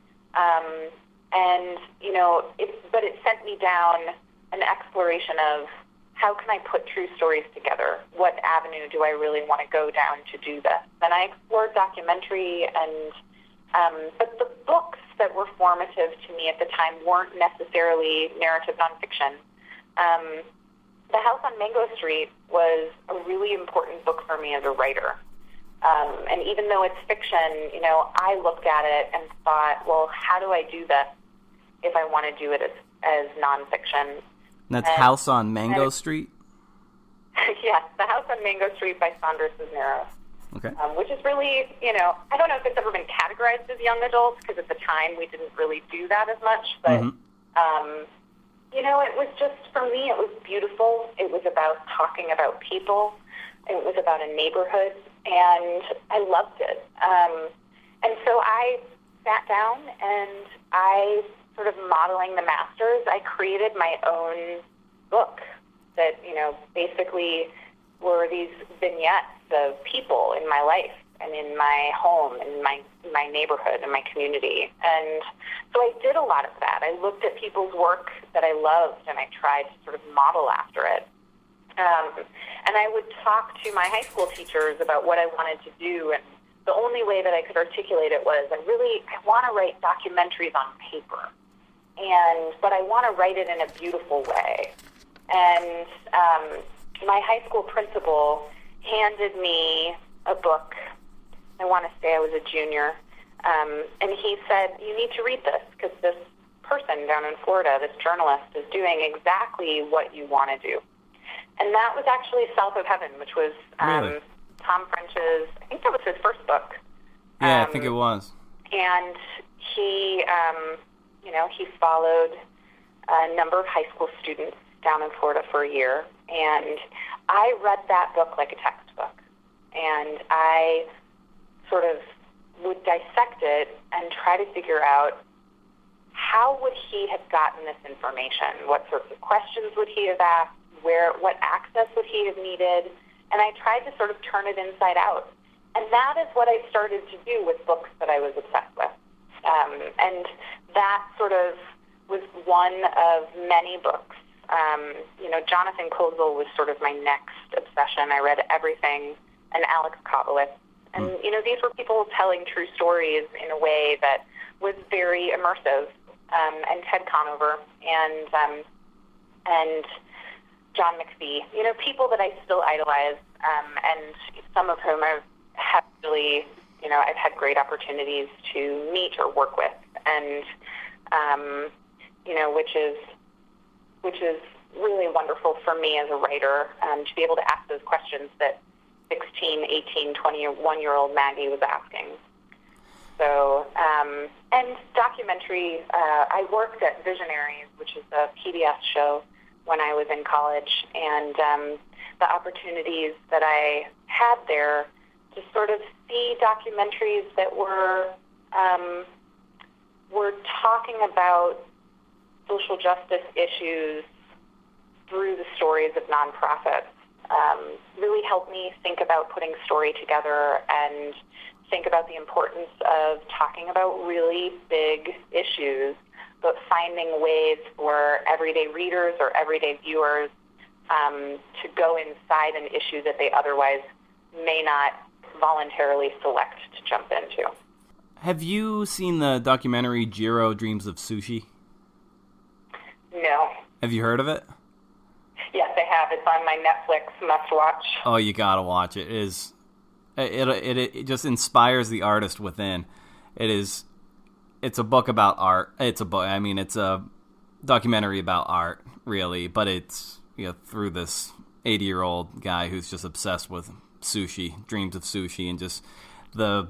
but it sent me down an exploration of how can I put true stories together? What avenue do I really want to go down to do this? And I explored documentary, but the books that were formative to me at the time weren't necessarily narrative nonfiction. The House on Mango Street was a really important book for me as a writer. And even though it's fiction, I looked at it and thought, well, how do I do this if I want to do it as nonfiction? That's House on Mango Street? Yes, The House on Mango Street by Sandra Cisneros. Okay. Which is really, I don't know if it's ever been categorized as young adults, because at the time we didn't really do that as much, but, it was just, for me, it was beautiful. It was about talking about people. It was about a neighborhood, and I loved it. And so I sat down, and I sort of modeling the masters, I created my own book that, basically were these vignettes of people in my life and in my home and my neighborhood and my community. And so I did a lot of that. I looked at people's work that I loved, and I tried to sort of model after it. And I would talk to my high school teachers about what I wanted to do, and the only way that I could articulate it was I want to write documentaries on paper. But I want to write it in a beautiful way. And my high school principal handed me a book. I want to say I was a junior. And he said, you need to read this, because this person down in Florida, this journalist, is doing exactly what you want to do. And that was actually South of Heaven, which was really? Tom French's, I think that was his first book. Yeah, I think it was. And he, he followed a number of high school students down in Florida for a year. And I read that book like a textbook. And I sort of would dissect it and try to figure out how would he have gotten this information? What sorts of questions would he have asked? What access would he have needed? And I tried to sort of turn it inside out. And that is what I started to do with books that I was obsessed with. And that sort of was one of many books. Jonathan Kozol was sort of my next obsession. I read everything, and Alex Kotlowitz. And, these were people telling true stories in a way that was very immersive. And Ted Conover and John McPhee, people that I still idolize, and some of whom have really, I've had great opportunities to meet or work with, and, which is really wonderful for me as a writer to be able to ask those questions that 16, 18, 21-year-old Maggie was asking. So, and documentary, I worked at Visionaries, which is a PBS show when I was in college, and the opportunities that I had there to sort of see documentaries that were talking about social justice issues through the stories of nonprofits really helped me think about putting story together and think about the importance of talking about really big issues, but finding ways for everyday readers or everyday viewers to go inside an issue that they otherwise may not voluntarily select to jump into. Have you seen the documentary Jiro Dreams of Sushi? No. Have you heard of it? Yes, I have. It's on my Netflix must-watch. Oh, you gotta watch it. It just inspires the artist within. It's a book about art. It's a documentary about art, really, but it's through this 80-year-old guy who's just obsessed with sushi, dreams of sushi, and just the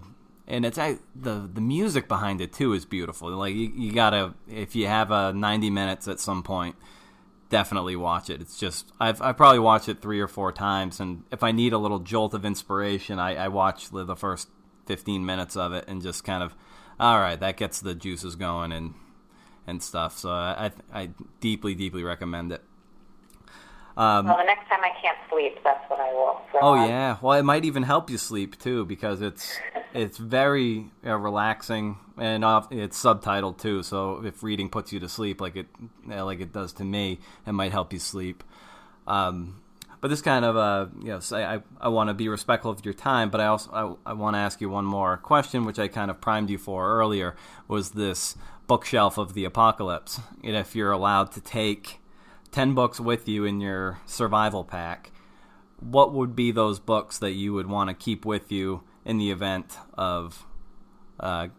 music behind it too is beautiful. Like you gotta, if you have 90 minutes at some point, definitely watch it. It's just I've probably watched it 3 or 4 times, and if I need a little jolt of inspiration, I watch the first 15 minutes of it and just kind of, all right, that gets the juices going and stuff. So I deeply recommend it. Well, the next time I can't sleep, that's what I will. So, oh yeah, well, it might even help you sleep too, because it's very relaxing, and it's subtitled too. So if reading puts you to sleep like it does to me, it might help you sleep. But this kind of I want to be respectful of your time, but I want to ask you one more question, which I kind of primed you for earlier. Was this bookshelf of the apocalypse? And if you're allowed to take 10 books with you in your survival pack, what would be those books that you would want to keep with you in the event of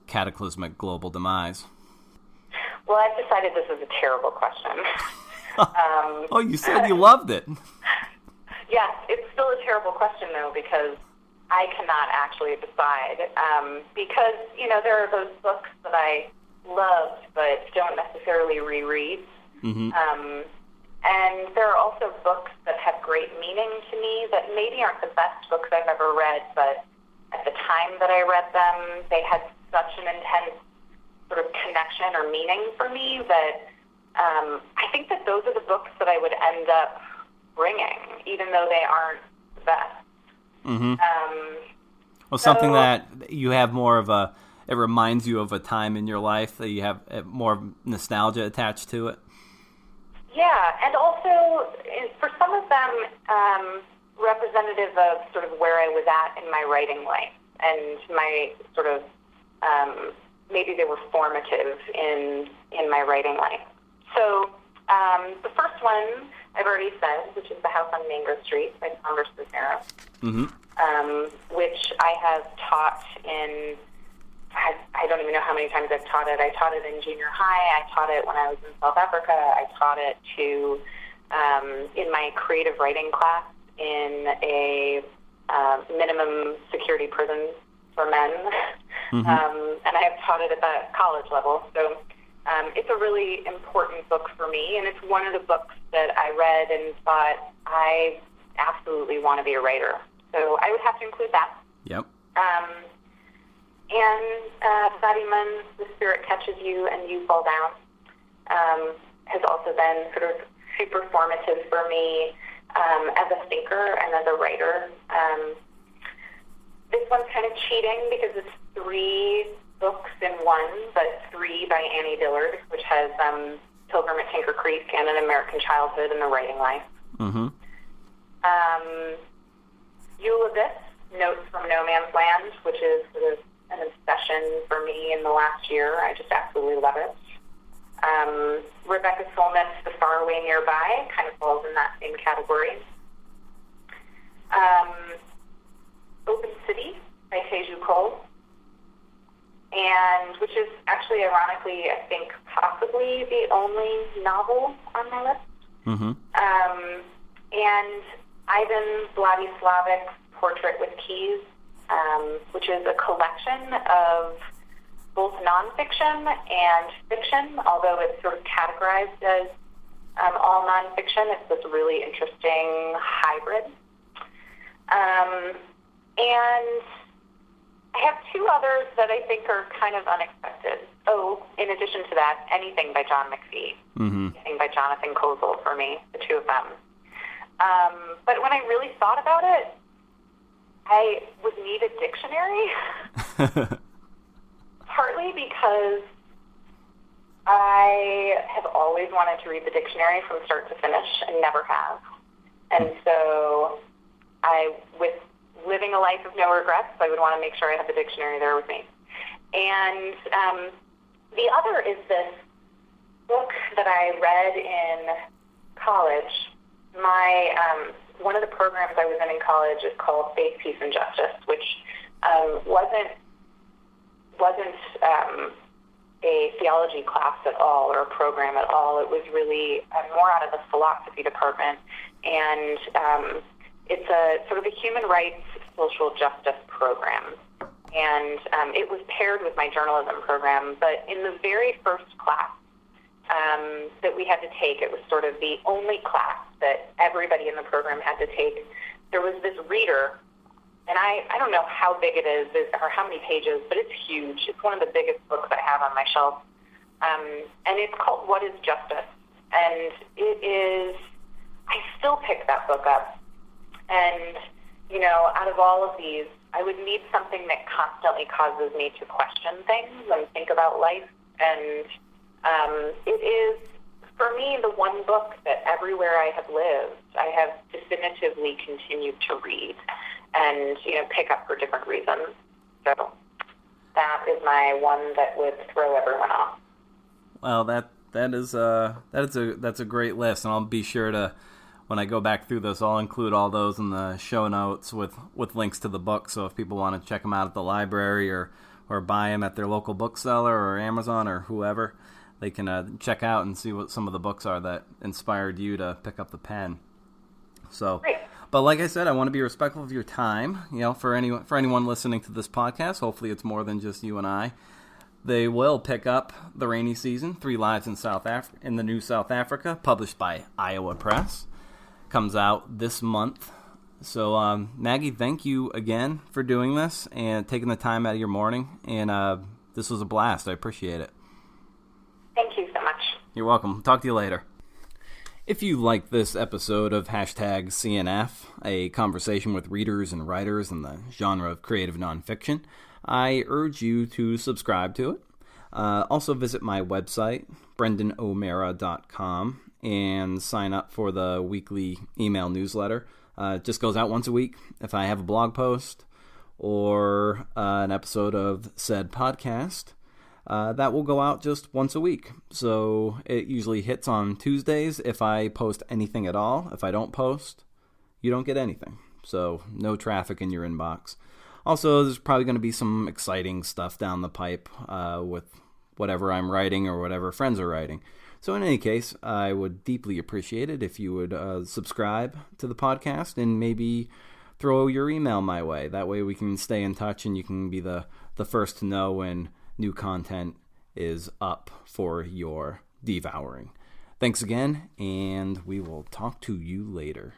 cataclysmic global demise? Well, I've decided this is a terrible question. Oh, you said you loved it. Yes, it's still a terrible question, though, because I cannot actually decide. Because, there are those books that I loved but don't necessarily reread. Mm-hmm. And there are also books that have great meaning to me that maybe aren't the best books I've ever read, but at the time that I read them, they had such an intense sort of connection or meaning for me that I think that those are the books that I would end up bringing, even though they aren't the best. Mm-hmm. Well, something that you have more of it reminds you of a time in your life that you have more nostalgia attached to it. Yeah, and also, for some of them, representative of sort of where I was at in my writing life, and my sort of, maybe they were formative in my writing life. So, the first one I've already said, which is The House on Mango Street by Converse Cisneros, which I have taught in, I don't even know how many times I've taught it. I taught it in junior high. I taught it when I was in South Africa. I taught it in my creative writing class in a minimum security prison for men. Mm-hmm. And I have taught it at the college level. So it's a really important book for me, and it's one of the books that I read and thought, I absolutely want to be a writer. So I would have to include that. Yep. And Fadiman's The Spirit Catches You and You Fall Down has also been sort of super formative for me as a thinker and as a writer. This one's kind of cheating because it's 3 books in one, but 3 by Annie Dillard, which has Pilgrim at Tinker Creek and An American Childhood and The Writing Life. Mm-hmm. Ulysses, Notes from No Man's Land, which is sort of an obsession for me in the last year. I just absolutely love it. Rebecca Solnit's The Faraway Nearby kind of falls in that same category. Open City by Teju Cole, and which is actually, ironically, I think possibly the only novel on my list. And Ivan Vladislavic's Portrait with Keys, which is a collection of both nonfiction and fiction, although it's sort of categorized as all nonfiction. It's this really interesting hybrid. And I have two others that I think are kind of unexpected. Oh, in addition to that, Anything by John McPhee, Anything by Jonathan Kozol for me, the two of them. But when I really thought about it, I would need a dictionary, partly because I have always wanted to read the dictionary from start to finish and never have. And so with living a life of no regrets, I would want to make sure I have the dictionary there with me. And the other is this book that I read in college. One of the programs I was in college is called Faith, Peace, and Justice, which wasn't a theology class at all or a program at all. It was really more out of the philosophy department, and it's a sort of a human rights, social justice program. And it was paired with my journalism program, but in the very first class that we had to take, it was sort of the only class that everybody in the program had to take. There was this reader, and I don't know how big it is or how many pages, but it's huge. It's one of the biggest books I have on my shelf. And it's called What is Justice? And it is, I still pick that book up. And, you know, out of all of these, I would need something that constantly causes me to question things and think about life. And it is, for me, the one book that everywhere I have lived, I have definitively continued to read and, you know, pick up for different reasons. So that is my one that would throw everyone off. Well, that's a great list, and I'll be sure to, when I go back through this, I'll include all those in the show notes with links to the book. So if people want to check them out at the library or buy them at their local bookseller or Amazon or whoever, they can check out and see what some of the books are that inspired you to pick up the pen. So, Great. But like I said, I want to be respectful of your time. You know, for anyone listening to this podcast, hopefully it's more than just you and I. They will pick up The Rainy Season, 3 Lives in the New South Africa, published by Iowa Press. Comes out this month. So, Maggie, thank you again for doing this and taking the time out of your morning. And this was a blast. I appreciate it. Thank you so much. You're welcome. Talk to you later. If you like this episode of #CNF, a conversation with readers and writers in the genre of creative nonfiction, I urge you to subscribe to it. Also visit my website, brendanomeara.com, and sign up for the weekly email newsletter. It just goes out once a week. If I have a blog post or an episode of said podcast, that will go out just once a week. So it usually hits on Tuesdays if I post anything at all. If I don't post, you don't get anything. So no traffic in your inbox. Also, there's probably going to be some exciting stuff down the pipe with whatever I'm writing or whatever friends are writing. So in any case, I would deeply appreciate it if you would subscribe to the podcast and maybe throw your email my way. That way we can stay in touch and you can be the first to know when new content is up for your devouring. Thanks again, and we will talk to you later.